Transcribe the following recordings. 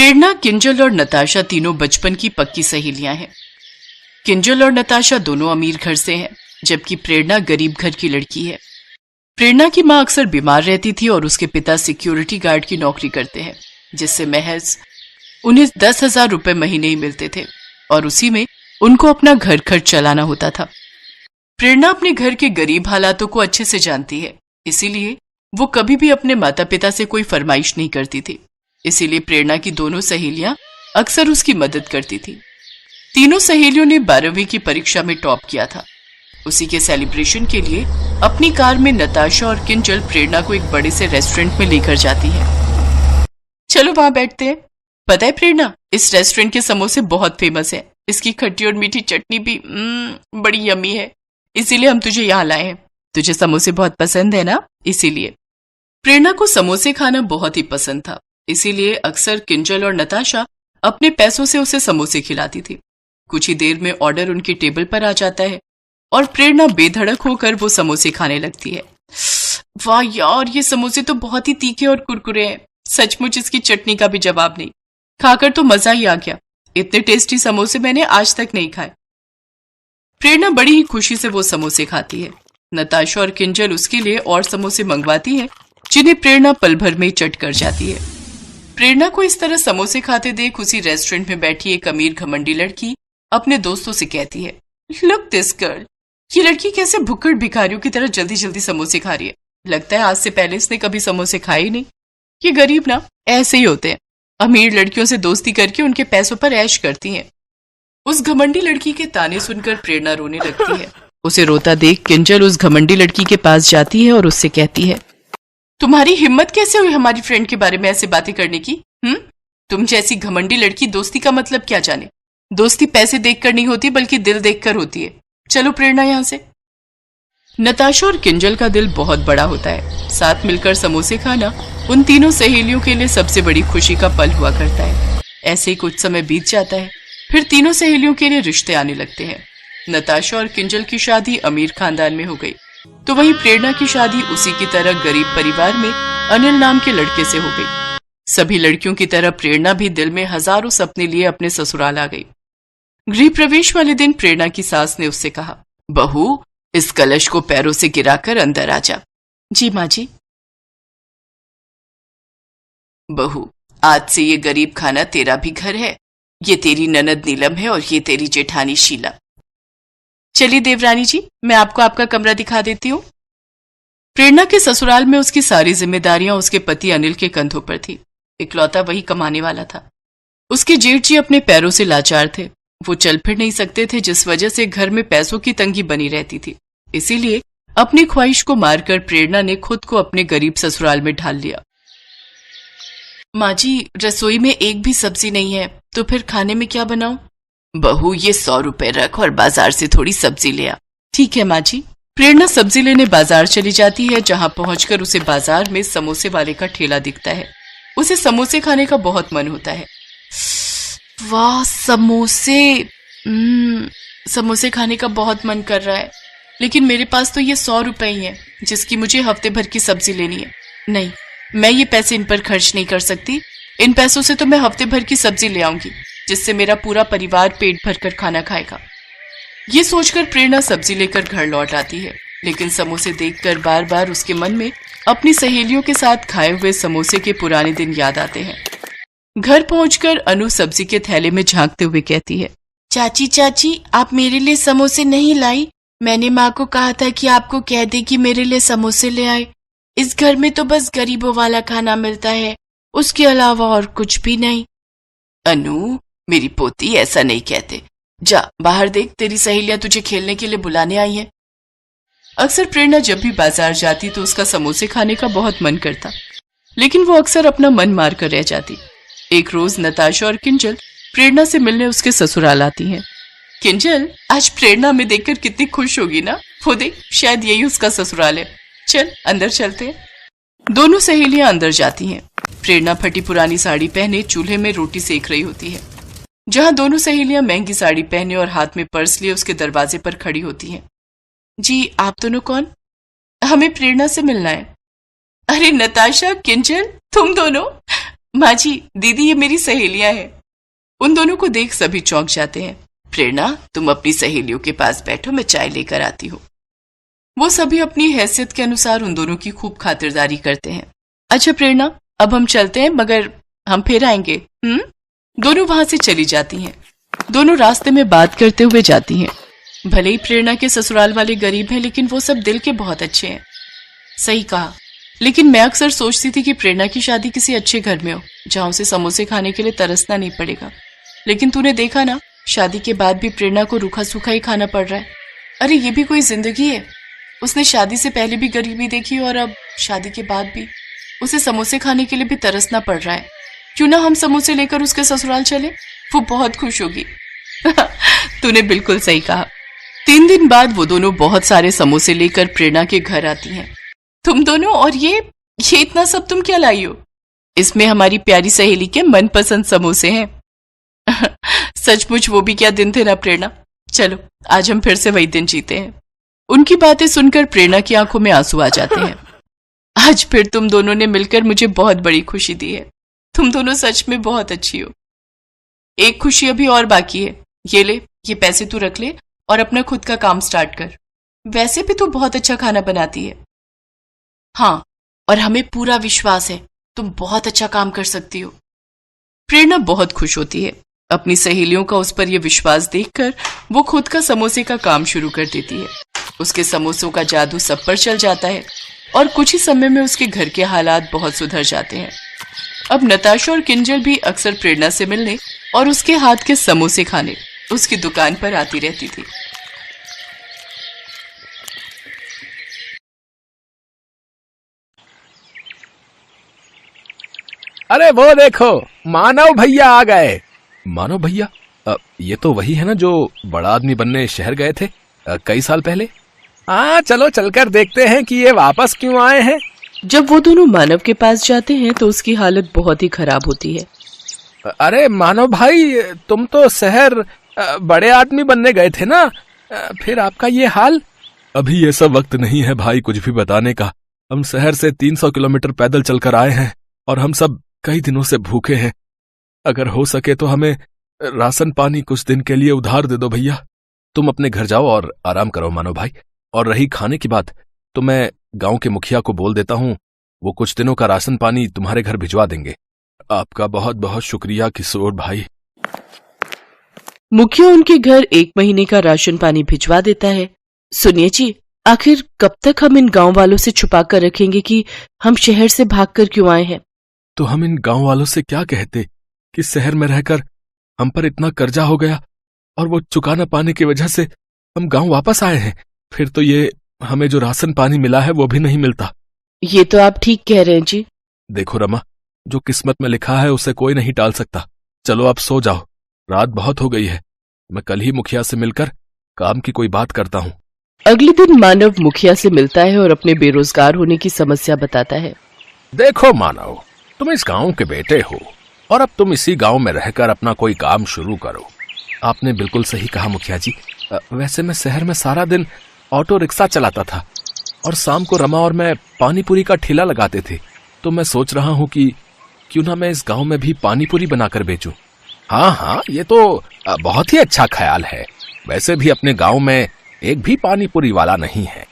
प्रेरणा, किंजल और नताशा तीनों बचपन की पक्की सहेलियां हैं। किंजल और नताशा दोनों अमीर घर से हैं, जबकि प्रेरणा गरीब घर की लड़की है। प्रेरणा की मां अक्सर बीमार रहती थी और उसके पिता सिक्योरिटी गार्ड की नौकरी करते हैं, जिससे महज उन्हें 10,000 रुपए महीने ही मिलते थे और उसी में उनको अपना घर खर्च चलाना होता था। प्रेरणा अपने घर के गरीब हालातों को अच्छे से जानती है, इसीलिए वो कभी भी अपने माता पिता से कोई फरमाइश नहीं करती थी। इसीलिए प्रेरणा की दोनों सहेलियां अक्सर उसकी मदद करती थी। तीनों सहेलियों ने 12वीं की परीक्षा में टॉप किया था। उसी के सेलिब्रेशन के लिए अपनी कार में नताशा और किंजल प्रेरणा को एक बड़े से रेस्टोरेंट में लेकर जाती है। चलो वहां बैठते हैं। पता है प्रेरणा, इस रेस्टोरेंट के समोसे बहुत फेमस है। इसकी खट्टी और मीठी चटनी भी बड़ी यम्मी है, इसीलिए हम तुझे यहाँ लाए हैं। तुझे समोसे बहुत पसंद है ना, इसीलिए। प्रेरणा को समोसे खाना बहुत ही पसंद था, इसीलिए अक्सर किंजल और नताशा अपने पैसों से उसे समोसे खिलाती थी। कुछ ही देर में ऑर्डर उनकी टेबल पर आ जाता है और प्रेरणा बेधड़क होकर वो समोसे खाने लगती है। वाह यार, ये समोसे तो बहुत ही तीखे और कुरकुरे हैं। सचमुच इसकी चटनी का भी जवाब नहीं। खाकर तो मजा ही आ गया। इतने टेस्टी समोसे मैंने आज तक नहीं खाए। प्रेरणा बड़ी ही खुशी से वो समोसे खाती है। नताशा और किंजल उसके लिए और समोसे मंगवाती है, जिन्हें प्रेरणा पल भर में चट कर जाती है। प्रेरणा को इस तरह समोसे खाते देख उसी रेस्टोरेंट में बैठी एक अमीर घमंडी लड़की अपने दोस्तों से कहती है, लुक दिस गर्ल, ये लड़की कैसे भुक्कड़ भिखारियों की तरह जल्दी जल्दी समोसे खा रही है। लगता है आज से पहले इसने कभी समोसे खाए ही नहीं। ये गरीब ना ऐसे ही होते हैं, अमीर लड़कियों से दोस्ती करके उनके पैसों पर ऐश करती हैं। उस घमंडी लड़की के ताने सुनकर प्रेरणा रोने लगती है। उसे रोता देख किंजल उस घमंडी लड़की के पास जाती है और उससे कहती है, तुम्हारी हिम्मत कैसे हुई हमारी फ्रेंड के बारे में ऐसे बातें करने की? तुम जैसी घमंडी लड़की दोस्ती का मतलब क्या जाने। दोस्ती पैसे देखकर नहीं होती, बल्कि दिल देखकर होती है। चलो प्रेरणा यहाँ से। नताशा और किंजल का दिल बहुत बड़ा होता है। साथ मिलकर समोसे खाना उन तीनों सहेलियों के लिए सबसे बड़ी खुशी का पल हुआ करता है। ऐसे ही कुछ समय बीत जाता है, फिर तीनों सहेलियों के लिए रिश्ते आने लगते हैं। नताशा और किंजल की शादी अमीर खानदान में हो गई, तो वहीं प्रेरणा की शादी उसी की तरह गरीब परिवार में अनिल नाम के लड़के से हो गई। सभी लड़कियों की तरह प्रेरणा भी दिल में हजारों सपने लिए अपने ससुराल आ गई। गृह प्रवेश वाले दिन प्रेरणा की सास ने उससे कहा, बहू, इस कलश को पैरों से गिराकर अंदर आ जा। जी माँ जी। बहू, आज से ये गरीब खाना तेरा भी घर है। ये तेरी ननद नीलम है और ये तेरी जेठानी शीला। चलिए देवरानी जी, मैं आपको आपका कमरा दिखा देती हूँ। प्रेरणा के ससुराल में उसकी सारी जिम्मेदारियां उसके पति अनिल के कंधों पर थी। इकलौता वही कमाने वाला था। उसके जेठ जी अपने पैरों से लाचार थे। वो चल फिर नहीं सकते थे, जिस वजह से घर में पैसों की तंगी बनी रहती थी। इसीलिए अपनी ख्वाहिश को मारकर प्रेरणा ने खुद को अपने गरीब ससुराल में ढाल लिया। माँ जी, रसोई में एक भी सब्जी नहीं है, तो फिर खाने में क्या बनाऊं? बहू, ये 100 रुपए रख और बाजार से थोड़ी सब्जी ले आ। ठीक है माँ जी। प्रेरणा सब्जी लेने बाजार चली जाती है, जहाँ पहुंचकर उसे बाजार में समोसे वाले का ठेला दिखता है। उसे समोसे खाने का बहुत मन होता है। वाह, समोसे! समोसे खाने का बहुत मन कर रहा है, लेकिन मेरे पास तो ये 100 रुपए ही है, जिसकी मुझे हफ्ते भर की सब्जी लेनी है। नहीं, मैं ये पैसे इन पर खर्च नहीं कर सकती। इन पैसों से तो मैं हफ्ते भर की सब्जी ले आऊंगी, जिससे मेरा पूरा परिवार पेट भरकर खाना खाएगा। ये सोचकर प्रेरणा सब्जी लेकर घर लौट आती है, लेकिन समोसे देखकर बार बार उसके मन में अपनी सहेलियों के साथ खाए हुए समोसे के पुराने दिन याद आते हैं। घर पहुंचकर अनु सब्जी के थैले में झांकते हुए कहती है, चाची चाची, आप मेरे लिए समोसे नहीं लाई? मैंने माँ को कहा था कि आपको कह दे कि मेरे लिए समोसे ले आए। इस घर में तो बस गरीबों वाला खाना मिलता है, उसके अलावा और कुछ भी नहीं। अनु, मेरी पोती, ऐसा नहीं कहते। जा बाहर देख, तेरी सहेलियां तुझे खेलने के लिए बुलाने आई हैं। अक्सर प्रेरणा जब भी बाजार जाती तो उसका समोसे खाने का बहुत मन करता, लेकिन वो अक्सर अपना मन मार कर रह जाती। एक रोज नताशा और किंजल प्रेरणा से मिलने उसके ससुराल आती हैं। किंजल, आज प्रेरणा में देखकर कितनी खुश होगी ना। वो देख, शायद यही उसका ससुराल है। चल अंदर चलते हैं। दोनों सहेलियां अंदर जाती हैं। प्रेरणा फटी पुरानी साड़ी पहने चूल्हे में रोटी सेक रही होती है, जहां दोनों सहेलियां महंगी साड़ी पहने और हाथ में पर्स लिए उसके दरवाजे पर खड़ी होती हैं। जी, आप दोनों कौन? हमें प्रेरणा से मिलना है। अरे नताशा, किंजल, तुम दोनों! माँ जी, दीदी, ये मेरी सहेलियां हैं। उन दोनों को देख सभी चौंक जाते हैं। प्रेरणा, तुम अपनी सहेलियों के पास बैठो, मैं चाय लेकर आती हूँ। वो सभी अपनी हैसियत के अनुसार उन दोनों की खूब खातिरदारी करते हैं। अच्छा प्रेरणा, अब हम चलते हैं, मगर हम फिर आएंगे। दोनों वहां से चली जाती हैं। दोनों रास्ते में बात करते हुए जाती हैं। भले ही प्रेरणा के ससुराल वाले गरीब हैं, लेकिन वो सब दिल के बहुत अच्छे हैं। सही कहा, लेकिन मैं अक्सर सोचती थी कि प्रेरणा की शादी किसी अच्छे घर में हो, जहां उसे समोसे खाने के लिए तरसना नहीं पड़ेगा। लेकिन तूने देखा ना, शादी के बाद भी प्रेरणा को रूखा सूखा ही खाना पड़ रहा है। अरे ये भी कोई जिंदगी है? उसने शादी से पहले भी गरीबी देखी और अब शादी के बाद भी उसे समोसे खाने के लिए भी तरसना पड़ रहा है। क्यों ना हम समोसे लेकर उसके ससुराल चले, वो बहुत खुश होगी। तूने बिल्कुल सही कहा। 3 दिन बाद वो दोनों बहुत सारे समोसे लेकर प्रेरणा के घर आती हैं। तुम दोनों, और ये इतना सब तुम क्या लाई हो? इसमें हमारी प्यारी सहेली के मनपसंद समोसे हैं। सचमुच वो भी क्या दिन थे ना प्रेरणा। चलो आज हम फिर से वही दिन जीते हैं। उनकी बातें सुनकर प्रेरणा की आंखों में आंसू आ जाते हैं। आज फिर तुम दोनों ने मिलकर मुझे बहुत बड़ी खुशी दी है। तुम दोनों सच में बहुत अच्छी हो। एक खुशी अभी और बाकी है। ये ले, ये पैसे तू रख ले और अपना खुद का काम स्टार्ट कर। वैसे भी तू बहुत अच्छा खाना बनाती है। हाँ, और हमें पूरा विश्वास है तुम बहुत अच्छा काम कर सकती हो। प्रेरणा बहुत खुश होती है। अपनी सहेलियों का उस पर यह विश्वास देखकर वो खुद का समोसे का काम शुरू कर देती है। उसके समोसों का जादू सब पर चल जाता है और कुछ ही समय में उसके घर के हालात बहुत सुधर जाते हैं। अब नताशा और किंजल भी अक्सर प्रेरणा से मिलने और उसके हाथ के समोसे खाने उसकी दुकान पर आती रहती थी। अरे वो देखो, मानव भैया आ गए। मानव भैया? ये तो वही है ना जो बड़ा आदमी बनने शहर गए थे कई साल पहले। हाँ, चलो चलकर देखते हैं कि ये वापस क्यों आए हैं। जब वो दोनों मानव के पास जाते हैं तो उसकी हालत बहुत ही खराब होती है। अरे मानव भाई, तुम तो शहर बड़े आदमी बनने गए थे ना, फिर आपका ये हाल? अभी ये सब वक्त नहीं है भाई कुछ भी बताने का। हम शहर से 300 किलोमीटर पैदल चलकर आए हैं और हम सब कई दिनों से भूखे हैं। अगर हो सके तो हमें राशन पानी कुछ दिन के लिए उधार दे दो भैया। तुम अपने घर जाओ और आराम करो मानव भाई। और रही खाने की बात, तो मैं गांव के मुखिया को बोल देता हूँ, वो कुछ दिनों का राशन पानी तुम्हारे घर भिजवा देंगे। आपका बहुत बहुत शुक्रिया किशोर भाई। मुखिया उनके घर 1 महीने का राशन पानी भिजवा देता है। सुनिए जी, आखिर कब तक हम इन गांव वालों से छुपा कर रखेंगे कि हम शहर से भागकर क्यों आए हैं? तो हम इन गांव वालों से क्या कहते कि शहर में रहकर हम पर इतना कर्जा हो गया और वो चुका न पाने की वजह से हम गांव वापस आए हैं। फिर तो ये हमें जो राशन पानी मिला है वो भी नहीं मिलता। ये तो आप ठीक कह रहे हैं जी। देखो रमा, जो किस्मत में लिखा है उसे कोई नहीं टाल सकता। चलो आप सो जाओ, रात बहुत हो गई है। मैं कल ही मुखिया से मिलकर काम की कोई बात करता हूँ। अगले दिन मानव मुखिया से मिलता है और अपने बेरोजगार होने की समस्या बताता है। देखो मानव, तुम इस गांव के बेटे हो और अब तुम इसी गांव में रहकर अपना कोई काम शुरू करो। आपने बिल्कुल सही कहा मुखिया जी। वैसे मैं शहर में सारा दिन ऑटो रिक्शा चलाता था और शाम को रमा और मैं पानी पूरी का ठेला लगाते थे। तो मैं सोच रहा हूँ कि क्यों ना मैं इस गांव में भी पानी पूरी बनाकर बेचूं। हाँ हाँ, ये तो बहुत ही अच्छा ख्याल है। वैसे भी अपने गांव में एक भी पानी पूरी वाला नहीं है।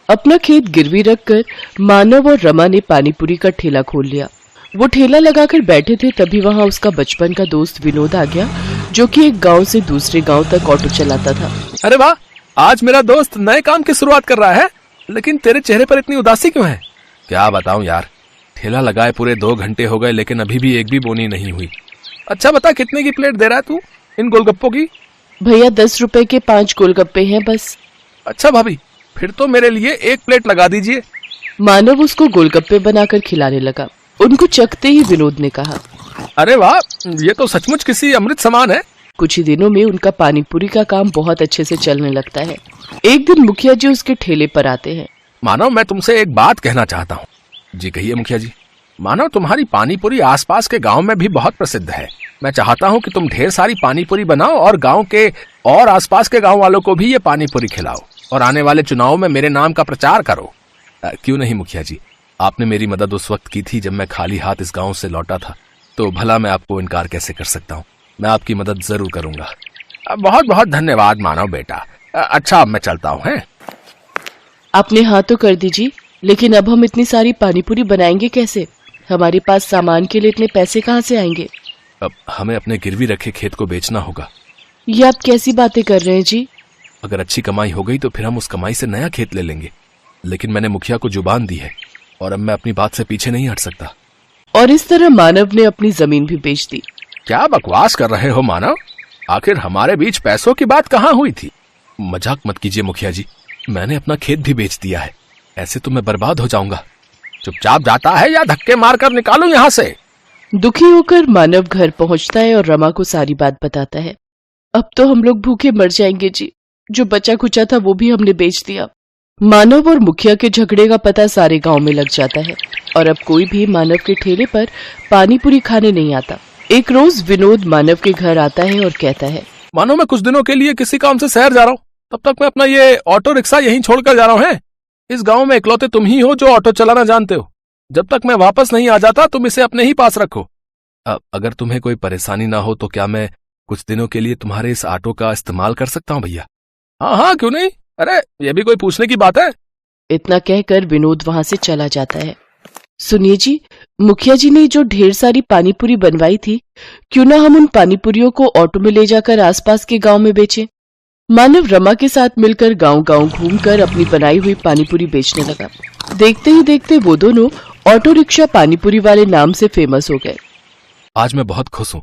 अपना खेत गिरवी रखकर मानव और रमा ने पानी पूरी का ठेला खोल लिया। वो ठेला लगाकर बैठे थे, तभी वहाँ उसका बचपन का दोस्त विनोद आ गया, जो कि एक गांव से दूसरे गांव तक ऑटो चलाता था। अरे वाह, आज मेरा दोस्त नए काम की शुरुआत कर रहा है, लेकिन तेरे चेहरे पर इतनी उदासी क्यों है? क्या बताऊं यार, ठेला लगाए पूरे 2 घंटे हो गए लेकिन अभी भी एक भी बोनी नहीं हुई। अच्छा बता, कितने की प्लेट दे रहा है तू इन गोलगप्पों की? भैया 10 रुपए के 5 गोलगप्पे हैं बस। अच्छा भाभी, फिर तो मेरे लिए 1 प्लेट लगा दीजिए। मानव उसको गोलगप्पे बनाकर खिलाने लगा। उनको चखते ही विनोद ने कहा, अरे वाह, ये तो सचमुच किसी अमृत समान है। कुछ ही दिनों में उनका पानी पूरी का काम बहुत अच्छे से चलने लगता है। एक दिन मुखिया जी उसके ठेले पर आते हैं। मानव, मैं तुमसे एक बात कहना चाहता हूँ। जी कहिए मुखिया जी। मानव, तुम्हारी पानी पूरी आसपास के गांव में भी बहुत प्रसिद्ध है। मैं चाहता हूँ कि तुम ढेर सारी पानी पूरी बनाओ और गांव के और आसपास के गांव वालों को भी ये पानी पूरी खिलाओ और आने वाले चुनाव में मेरे नाम का प्रचार करो। क्यों नहीं मुखिया जी, आपने मेरी मदद उस वक्त की थी जब मैं खाली हाथ इस गांव से लौटा था। तो भला मैं आपको इनकार कैसे कर सकता हूँ। मैं आपकी मदद जरूर करूंगा। बहुत बहुत धन्यवाद मानव बेटा। अच्छा, अब मैं चलता हूँ। हैं? आपने हाँ तो कर दीजिए, लेकिन अब हम इतनी सारी पानीपुरी बनाएंगे कैसे? हमारे पास सामान के लिए इतने पैसे कहाँ से आएंगे? अब हमें अपने गिरवी रखे खेत को बेचना होगा। ये आप कैसी बातें कर रहे हैं जी? अगर अच्छी कमाई हो गई तो फिर हम उस कमाई से नया खेत ले लेंगे, लेकिन मैंने मुखिया को जुबान दी है और अब मैं अपनी बात से पीछे नहीं हट सकता। और इस तरह मानव ने अपनी जमीन भी बेच दी। क्या बकवास कर रहे हो मानव? आखिर हमारे बीच पैसों की बात कहाँ हुई थी? मजाक मत कीजिए मुखिया जी, मैंने अपना खेत भी बेच दिया है। ऐसे तो मैं बर्बाद हो जाऊंगा। चुपचाप जाता है या धक्के मारकर निकालूं यहाँ से? दुखी होकर मानव घर पहुंचता है और रमा को सारी बात बताता है। अब तो हम लोग भूखे मर जाएंगे जी, जो बचा कुचा था वो भी हमने बेच दिया। मानव और मुखिया के झगड़े का पता सारे गांव में लग जाता है और अब कोई भी मानव के ठेले पर पानीपुरी खाने नहीं आता। एक रोज विनोद मानव के घर आता है और कहता है, मानो मैं कुछ दिनों के लिए किसी काम से शहर जा रहा हूँ, तब तक मैं अपना ये ऑटो रिक्शा यहीं छोड़कर जा रहा हूँ। है? इस गांव में इकलौते तुम ही हो जो ऑटो चलाना जानते हो। जब तक मैं वापस नहीं आ जाता तुम इसे अपने ही पास रखो। अगर तुम्हें कोई परेशानी ना हो तो क्या मैं कुछ दिनों के लिए तुम्हारे इस ऑटो का इस्तेमाल कर सकता हूँ भैया? हाँ हाँ, क्यों नहीं। अरे ये भी कोई पूछने की बात है? इतना कहकर विनोद वहां से चला जाता है। सुनिए जी, मुखिया जी ने जो ढेर सारी पानीपुरी बनवाई थी, क्यों ना हम उन पानीपुरियों को ऑटो में ले जाकर आसपास के गांव में बेचें। मानव रमा के साथ मिलकर गांव-गांव घूमकर अपनी बनाई हुई पानीपुरी बेचने लगा। देखते ही देखते वो दोनों ऑटो रिक्शा पानीपुरी वाले नाम से फेमस हो गए। आज मैं बहुत खुश हूँ।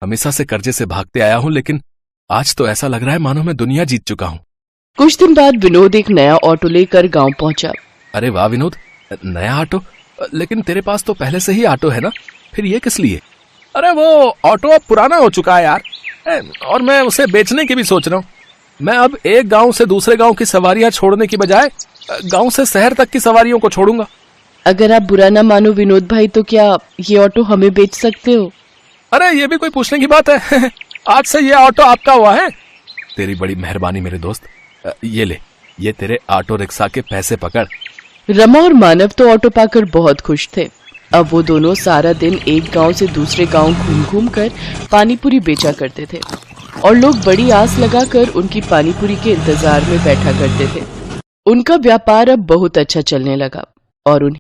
हमेशा से कर्जे से भागते आया हूँ, लेकिन आज तो ऐसा लग रहा है मानो मैं दुनिया जीत चुका हूँ। कुछ दिन बाद विनोद एक नया ऑटो लेकर गांव पहुंचा। अरे वाह विनोद, नया ऑटो? लेकिन तेरे पास तो पहले से ही ऑटो है ना, फिर ये किस लिए? अरे वो ऑटो अब पुराना हो चुका है यार, और मैं उसे बेचने की भी सोच रहा हूँ। मैं अब एक गांव से दूसरे गांव की सवारियां छोड़ने की बजाय गांव से शहर तक की सवारियों को छोड़ूंगा। अगर आप बुरा ना मानो विनोद भाई, तो क्या ये ऑटो हमें बेच सकते हो? अरे ये भी कोई पूछने की बात है? आज से ये ऑटो आपका हुआ है। तेरी बड़ी मेहरबानी मेरे दोस्त। ये ले, ये तेरे ऑटो रिक्शा के पैसे पकड़। रमा और मानव तो ऑटो पाकर बहुत खुश थे। अब वो दोनों सारा दिन एक गांव से दूसरे गांव घूम घूम कर पानीपुरी बेचा करते थे और लोग बड़ी आस लगाकर उनकी पानीपुरी के इंतजार में बैठा करते थे। उनका व्यापार अब बहुत अच्छा चलने लगा और उन्हें